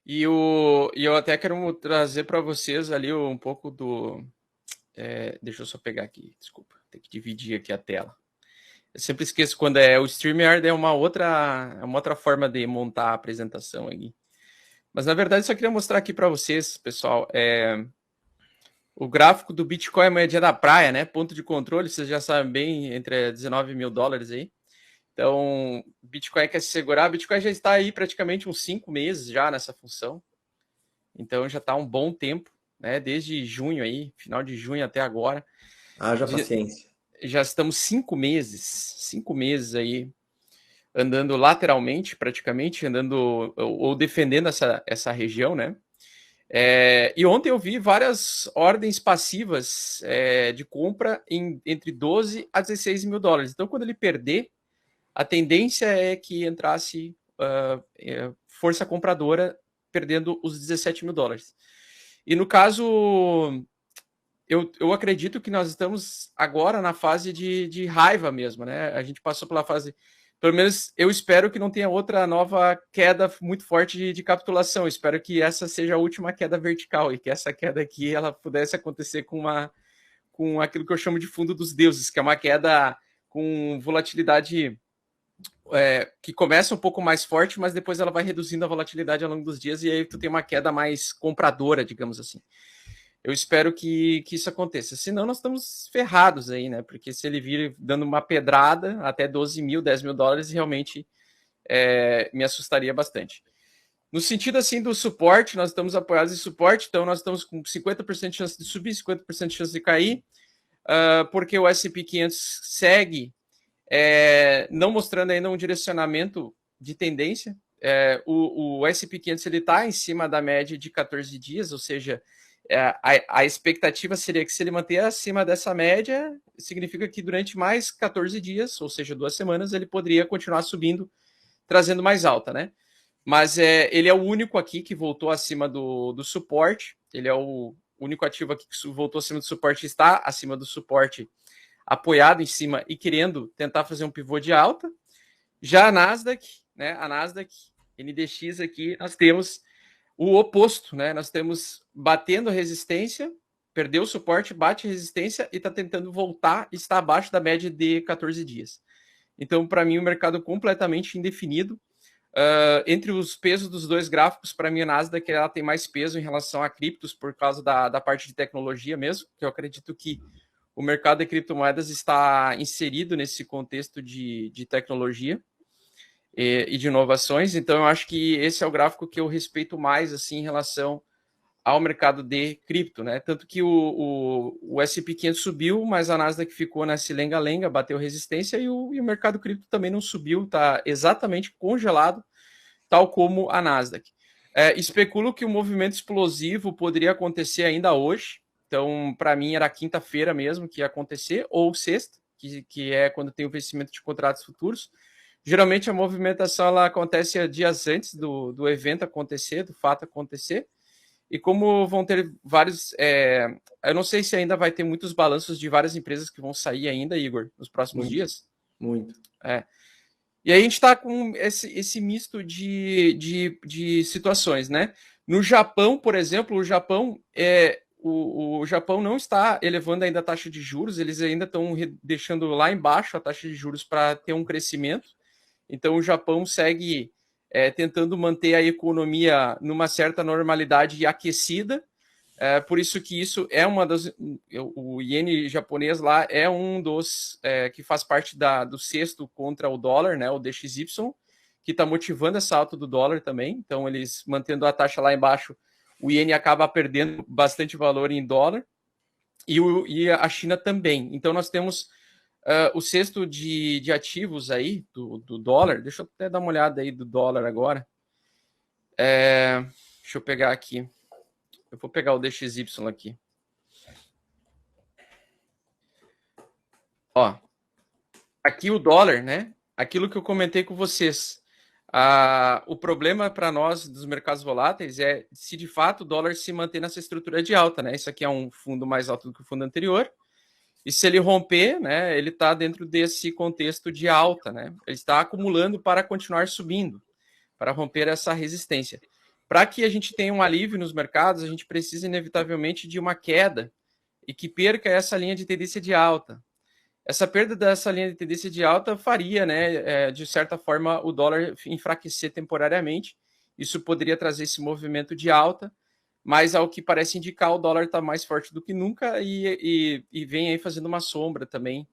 E eu até quero trazer para vocês ali um pouco do... deixa eu só pegar aqui, desculpa, tem que dividir aqui a tela. Eu sempre esqueço quando é o StreamYard, é uma outra forma de montar a apresentação aqui. Mas na verdade só queria mostrar aqui para vocês, pessoal, o gráfico do Bitcoin moedinha da praia, né? Ponto de controle, vocês já sabem bem, entre 19 mil dólares aí. Então, Bitcoin quer se segurar, Bitcoin já está aí praticamente uns 5 meses já nessa função. Então já está um bom tempo, né? Desde junho aí, final de junho até agora. Haja paciência. Já estamos 5 meses aí andando lateralmente, praticamente, andando ou defendendo essa região, né? E ontem eu vi várias ordens passivas de compra entre 12 a 16 mil dólares. Então, quando ele perder, a tendência é que entrasse força compradora perdendo os 17 mil dólares. E no caso, eu acredito que nós estamos agora na fase de raiva mesmo, né? A gente passou pela fase. Pelo menos eu espero que não tenha outra nova queda muito forte de capitulação. Eu espero que essa seja a última queda vertical e que essa queda aqui ela pudesse acontecer com aquilo que eu chamo de fundo dos deuses, que é uma queda com volatilidade que começa um pouco mais forte, mas depois ela vai reduzindo a volatilidade ao longo dos dias e aí tu tem uma queda mais compradora, digamos assim. Eu espero que isso aconteça. Senão nós estamos ferrados aí, né? Porque se ele vir dando uma pedrada até 12 mil, 10 mil dólares, realmente me assustaria bastante. No sentido assim do suporte, nós estamos apoiados em suporte, então nós estamos com 50% de chance de subir, 50% de chance de cair, porque o S&P 500 segue não mostrando ainda um direcionamento de tendência. O S&P 500 está em cima da média de 14 dias, ou seja, a expectativa seria que se ele manter acima dessa média, significa que durante mais 14 dias, ou seja, 2 semanas, ele poderia continuar subindo, trazendo mais alta, né? Mas ele é o único aqui que voltou acima do suporte, ele é o único ativo aqui que voltou acima do suporte, está acima do suporte, apoiado em cima e querendo tentar fazer um pivô de alta. Já a Nasdaq, né? A Nasdaq NDX aqui, nós temos o oposto, né? Nós temos batendo resistência, perdeu o suporte, bate resistência e está tentando voltar, está abaixo da média de 14 dias. Então, para mim, o mercado completamente indefinido. Entre os pesos dos dois gráficos, para mim, a Nasdaq ela tem mais peso em relação a criptos por causa da parte de tecnologia mesmo, que eu acredito que o mercado de criptomoedas está inserido nesse contexto de tecnologia e de inovações. Então, eu acho que esse é o gráfico que eu respeito mais assim em relação ao mercado de cripto, né? Tanto que o S&P 500 subiu, mas a Nasdaq ficou nesse lenga-lenga, bateu resistência e o mercado cripto também não subiu, está exatamente congelado, tal como a Nasdaq. Especulo que o movimento explosivo poderia acontecer ainda hoje. Então, para mim, era quinta-feira mesmo que ia acontecer, ou sexta, que é quando tem o vencimento de contratos futuros. Geralmente, a movimentação ela acontece dias antes do evento acontecer, do fato acontecer. E como vão ter vários... eu não sei se ainda vai ter muitos balanços de várias empresas que vão sair ainda, Igor, nos próximos Muito, dias. muito. E aí a gente está com esse misto de situações, né? No Japão, por exemplo, o Japão não está elevando ainda a taxa de juros, eles ainda estão deixando lá embaixo a taxa de juros para ter um crescimento. Então o Japão segue tentando manter a economia numa certa normalidade aquecida. Por isso que isso é uma das... O iene japonês lá é um dos que faz parte do cesto contra o dólar, né, o DXY, que está motivando essa alta do dólar também. Então, eles mantendo a taxa lá embaixo, o iene acaba perdendo bastante valor em dólar, e a China também. Então, nós temos o cesto de ativos aí do dólar. Deixa eu até dar uma olhada aí do dólar agora. Deixa eu pegar aqui. Eu vou pegar o DXY aqui. Ó, aqui o dólar, né? Aquilo que eu comentei com vocês. O problema para nós dos mercados voláteis é se de fato o dólar se manter nessa estrutura de alta, né? Isso aqui é um fundo mais alto do que o fundo anterior. E se ele romper, né, ele está dentro desse contexto de alta, né? Ele está acumulando para continuar subindo, para romper essa resistência. Para que a gente tenha um alívio nos mercados, a gente precisa inevitavelmente de uma queda e que perca essa linha de tendência de alta. Essa perda dessa linha de tendência de alta faria, né, de certa forma, o dólar enfraquecer temporariamente. Isso poderia trazer esse movimento de alta, mas ao que parece indicar, o dólar está mais forte do que nunca e vem aí fazendo uma sombra também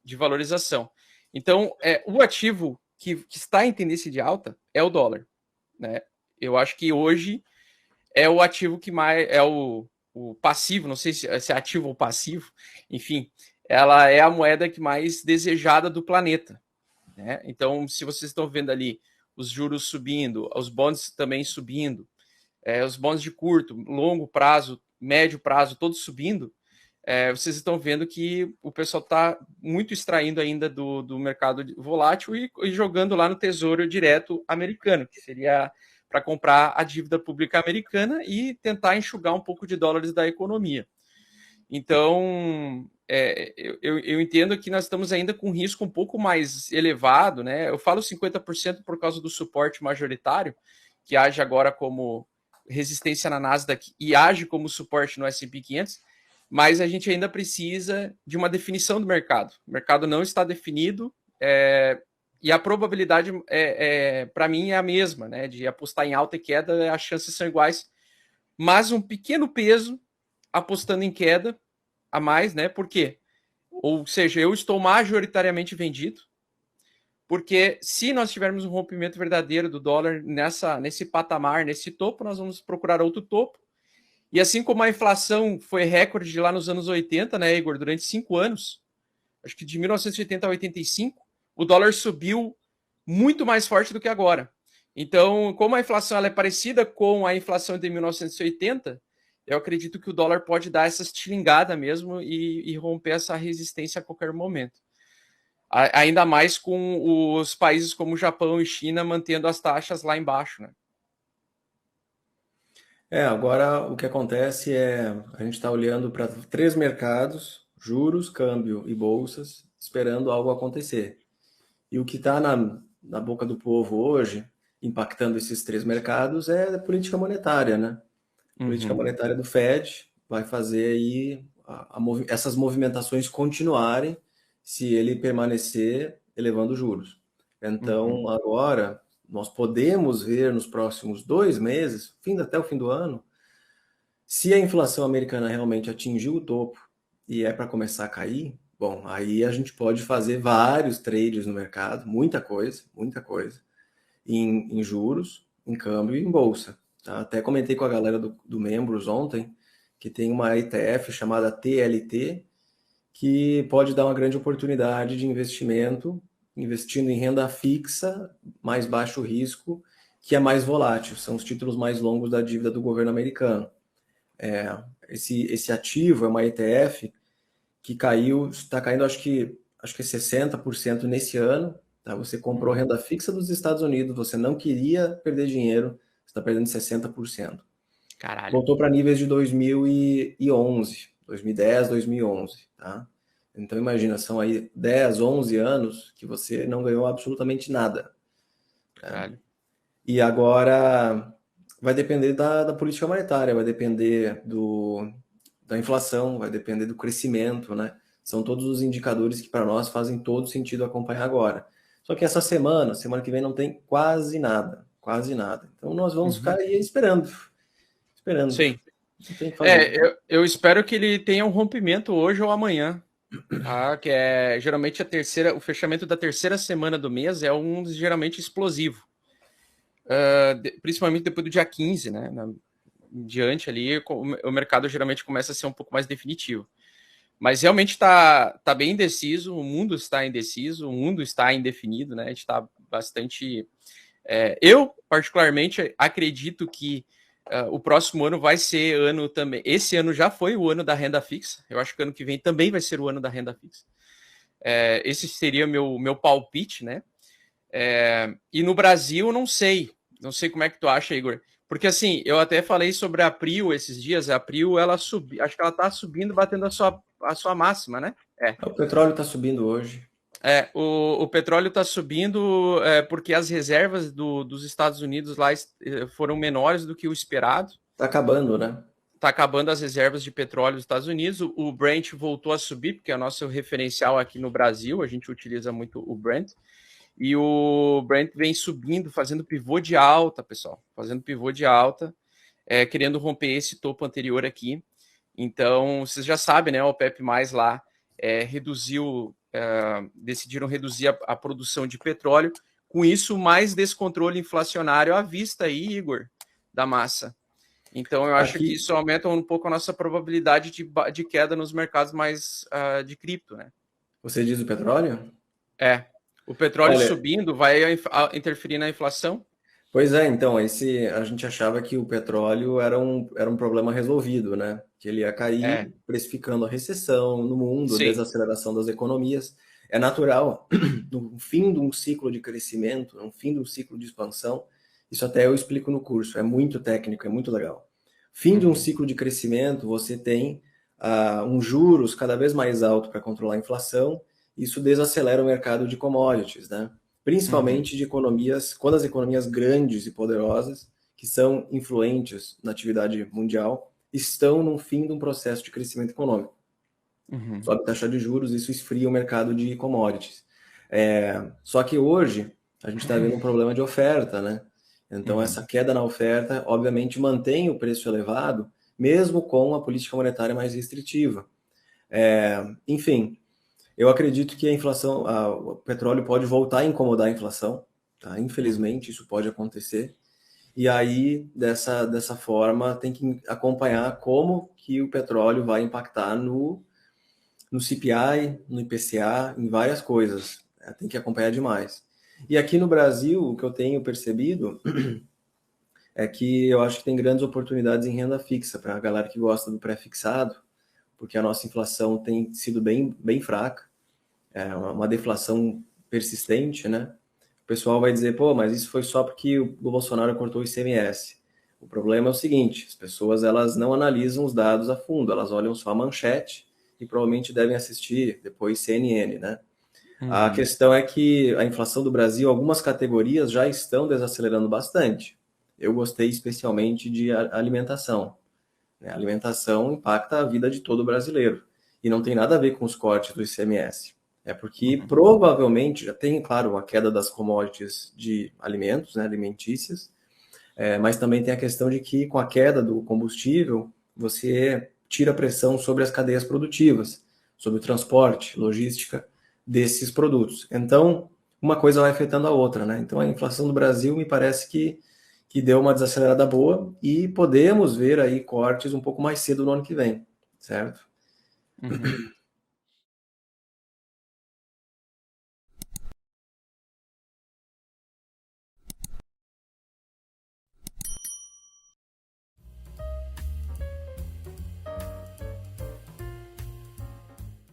de valorização. Então, o ativo que está em tendência de alta é o dólar, né? Eu acho que hoje é o ativo que mais é o passivo, não sei se é ativo ou passivo, enfim, ela é a moeda que mais desejada do planeta, né? Então, se vocês estão vendo ali os juros subindo, os bonds também subindo, os bonds de curto, longo prazo, médio prazo, todos subindo, vocês estão vendo que o pessoal está muito extraindo ainda do mercado volátil e jogando lá no Tesouro Direto americano, que seria para comprar a dívida pública americana e tentar enxugar um pouco de dólares da economia. Então, eu entendo que nós estamos ainda com um risco um pouco mais elevado, né? Eu falo 50% por causa do suporte majoritário, que age agora como resistência na Nasdaq e age como suporte no S&P 500, mas a gente ainda precisa de uma definição do mercado. O mercado não está definido e a probabilidade, para mim, é a mesma, né? De apostar em alta e queda, as chances são iguais, mas um pequeno peso apostando em queda a mais, né? Por quê? Ou seja, eu estou majoritariamente vendido, porque se nós tivermos um rompimento verdadeiro do dólar nesse patamar, nesse topo, nós vamos procurar outro topo. E assim como a inflação foi recorde lá nos anos 80, né, Igor, durante 5 anos, acho que de 1980 a 85, o dólar subiu muito mais forte do que agora. Então, como a inflação ela é parecida com a inflação de 1980, eu acredito que o dólar pode dar essa estilingada mesmo e romper essa resistência a qualquer momento. Ainda mais com os países como Japão e China mantendo as taxas lá embaixo, né? Agora o que acontece é a gente está olhando para 3 mercados, juros, câmbio e bolsas, esperando algo acontecer. E o que está na boca do povo hoje, impactando esses 3 mercados, é a política monetária, né? A política monetária do Fed vai fazer aí essas movimentações continuarem se ele permanecer elevando juros. Então, agora, nós podemos ver nos próximos 2 meses, até o fim do ano, se a inflação americana realmente atingiu o topo e é para começar a cair, bom, aí a gente pode fazer vários trades no mercado, muita coisa, em juros, em câmbio e em bolsa. Tá? Até comentei com a galera do Membros ontem que tem uma ETF chamada TLT, que pode dar uma grande oportunidade de investimento, investindo em renda fixa, mais baixo risco, que é mais volátil. São os títulos mais longos da dívida do governo americano. Esse ativo é uma ETF que está caindo, acho que é 60% nesse ano. Tá? Você comprou renda fixa dos Estados Unidos, você não queria perder dinheiro, você está perdendo 60%. Caralho. Voltou para níveis de 2011, 2010, 2011. Tá? Então imagina, são aí 10, 11 anos que você não ganhou absolutamente nada. Caralho. E agora vai depender da política monetária, vai depender da inflação, vai depender do crescimento, né? São todos os indicadores que para nós fazem todo sentido acompanhar agora. Só que essa semana que vem não tem quase nada. Então nós vamos ficar aí esperando. Sim. Não tem o que fazer. Eu espero que ele tenha um rompimento hoje ou amanhã. Tá? Que é geralmente o fechamento da terceira semana do mês é geralmente explosivo. Principalmente depois do dia 15, né? Diante ali, o mercado geralmente começa a ser um pouco mais definitivo. Mas realmente está bem indeciso, o mundo está indeciso, o mundo está indefinido, né? A gente está bastante. Eu, particularmente, acredito que o próximo ano vai ser ano também. Esse ano já foi o ano da renda fixa. Eu acho que ano que vem também vai ser o ano da renda fixa. Esse seria meu palpite, né? E no Brasil, não sei. Não sei como é que tu acha, Igor. Porque assim, eu até falei sobre a Prio esses dias. A Prio, ela subiu. Acho que ela tá subindo, batendo a sua máxima, né? O petróleo está subindo hoje. O petróleo está subindo porque as reservas dos Estados Unidos lá foram menores do que o esperado. Tá acabando, né? Está acabando as reservas de petróleo dos Estados Unidos. O Brent voltou a subir, porque é o nosso referencial aqui no Brasil, a gente utiliza muito o Brent. E o Brent vem subindo, fazendo pivô de alta, pessoal. Fazendo pivô de alta, querendo romper esse topo anterior aqui. Então, vocês já sabem, né? O OPEP+, lá decidiram reduzir a produção de petróleo. Com isso, mais descontrole inflacionário à vista aí, Igor, da massa. Então, eu acho que isso aumenta um pouco a nossa probabilidade de queda nos mercados mais de cripto, né? Você diz o petróleo? O petróleo subindo vai interferir na inflação? Pois é, então, a gente achava que o petróleo era um problema resolvido, né? Que ele ia cair, precificando a recessão no mundo, a desaceleração das economias. É natural, no fim de um ciclo de crescimento, no fim de um ciclo de expansão, isso até eu explico no curso, é muito técnico, é muito legal. Fim de um ciclo de crescimento, você tem um juros cada vez mais alto para controlar a inflação, isso desacelera o mercado de commodities, né? Principalmente de economias, quando as economias grandes e poderosas, que são influentes na atividade mundial, estão no fim de um processo de crescimento econômico. Sobe a taxa de juros, isso esfria o mercado de commodities. Só que hoje, a gente está vendo um problema de oferta, né? Então, essa queda na oferta, obviamente, mantém o preço elevado, mesmo com a política monetária mais restritiva. Enfim, eu acredito que a inflação, o petróleo pode voltar a incomodar a inflação, tá? Infelizmente, isso pode acontecer. E aí, dessa forma, tem que acompanhar como que o petróleo vai impactar no CPI, no IPCA, em várias coisas. Tem que acompanhar demais. E aqui no Brasil, o que eu tenho percebido é que eu acho que tem grandes oportunidades em renda fixa para a galera que gosta do pré-fixado, porque a nossa inflação tem sido bem, bem fraca. É uma deflação persistente, né? O pessoal vai dizer, pô, mas isso foi só porque o Bolsonaro cortou o ICMS. O problema é o seguinte, as pessoas elas não analisam os dados a fundo, elas olham só a manchete e provavelmente devem assistir depois CNN, né? A questão é que a inflação do Brasil, algumas categorias já estão desacelerando bastante. Eu gostei especialmente de alimentação. A alimentação impacta a vida de todo brasileiro e não tem nada a ver com os cortes do ICMS. É porque provavelmente já tem, claro, uma queda das commodities de alimentos, né, alimentícias, mas também tem a questão de que com a queda do combustível, você tira pressão sobre as cadeias produtivas, sobre o transporte, logística desses produtos. Então, uma coisa vai afetando a outra, né? Então, a inflação do Brasil me parece que deu uma desacelerada boa e podemos ver aí cortes um pouco mais cedo no ano que vem, certo?